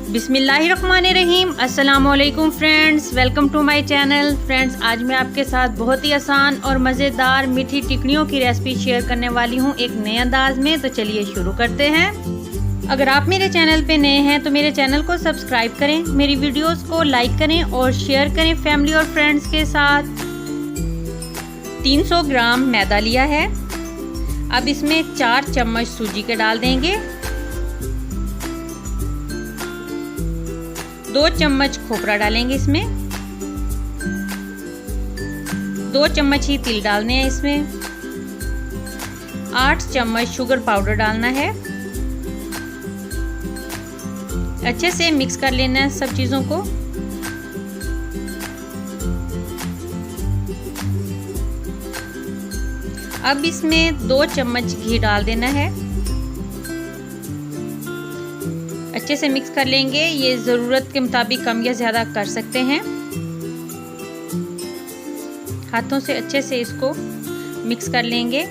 बिस्मिल्लाहिर्रहमानिर्रहीम। अस्सलामुअलैकुम friends, welcome to my channel. Friends, आज मैं आपके साथ बहुत ही आसान और मज़ेदार मीठी टिकड़ियों की रेसिपी शेयर करने वाली हूँ एक नए अंदाज में। तो चलिए शुरू करते हैं। अगर आप मेरे चैनल पे नए हैं तो मेरे चैनल को सब्सक्राइब करें, मेरी वीडियोस को लाइक करें और शेयर करें फैमिली और फ्रेंड्स के साथ। 300 ग्राम मैदा लिया है। अब इसमें 4 चम्मच सूजी के डाल देंगे। 2 चम्मच खोपरा डालेंगे इसमें। 2 चम्मच ही तिल डालने हैं इसमें। 8 चम्मच शुगर पाउडर डालना है। अच्छे से मिक्स कर लेना है सब चीज़ों को। अब इसमें 2 चम्मच घी डाल देना है। अच्छे से मिक्स कर लेंगे। ये ज़रूरत के मुताबिक कम या ज़्यादा कर सकते हैं। हाथों से अच्छे से इसको मिक्स कर लेंगे।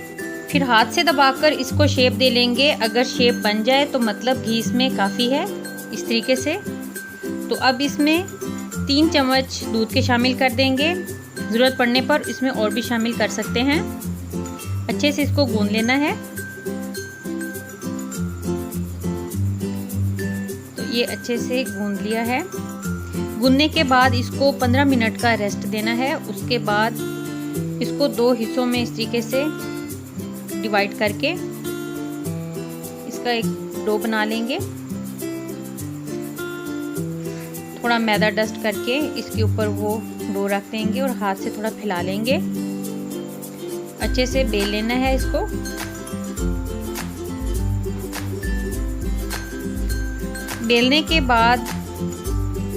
फिर हाथ से दबाकर इसको शेप दे लेंगे। अगर शेप बन जाए तो मतलब घी इसमें काफ़ी है, इस तरीके से। तो अब इसमें 3 चम्मच दूध के शामिल कर देंगे। ज़रूरत पड़ने पर इसमें और भी शामिल कर सकते हैं। अच्छे से इसको गूंद लेना है। ये अच्छे से गूंद लिया है। गूंदने के बाद इसको 15 मिनट का रेस्ट देना है। उसके बाद इसको 2 हिस्सों में इस तरीके से डिवाइड करके इसका एक डो बना लेंगे। थोड़ा मैदा डस्ट करके इसके ऊपर वो डो रख देंगे और हाथ से थोड़ा फैला लेंगे। अच्छे से बेल लेना है इसको। बेलने के बाद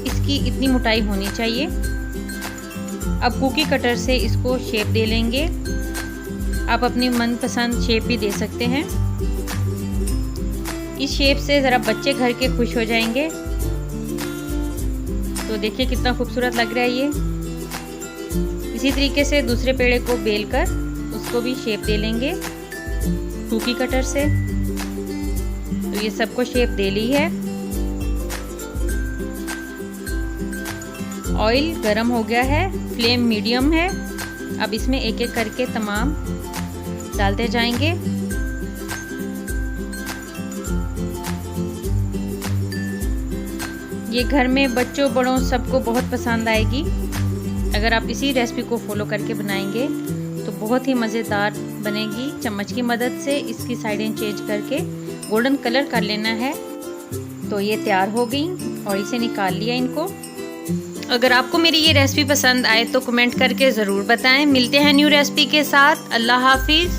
इसकी इतनी मोटाई होनी चाहिए। अब कुकी कटर से इसको शेप दे लेंगे। आप अपनी मनपसंद शेप भी दे सकते हैं। इस शेप से ज़रा बच्चे घर के खुश हो जाएंगे। तो देखिए कितना खूबसूरत लग रहा है ये। इसी तरीके से दूसरे पेड़े को बेलकर उसको भी शेप दे लेंगे कुकी कटर से। तो ये सबको शेप दे ली है। ऑयल गरम हो गया है, फ्लेम मीडियम है। अब इसमें एक एक करके तमाम डालते जाएंगे। ये घर में बच्चों बड़ों सबको बहुत पसंद आएगी। अगर आप इसी रेसिपी को फॉलो करके बनाएंगे तो बहुत ही मज़ेदार बनेगी। चम्मच की मदद से इसकी साइडें चेंज करके गोल्डन कलर कर लेना है। तो ये तैयार हो गई। ऑयल से निकाल लिया इनको। अगर आपको मेरी ये रेसिपी पसंद आए तो कमेंट करके ज़रूर बताएं। मिलते हैं न्यू रेसिपी के साथ। अल्लाह हाफिज़।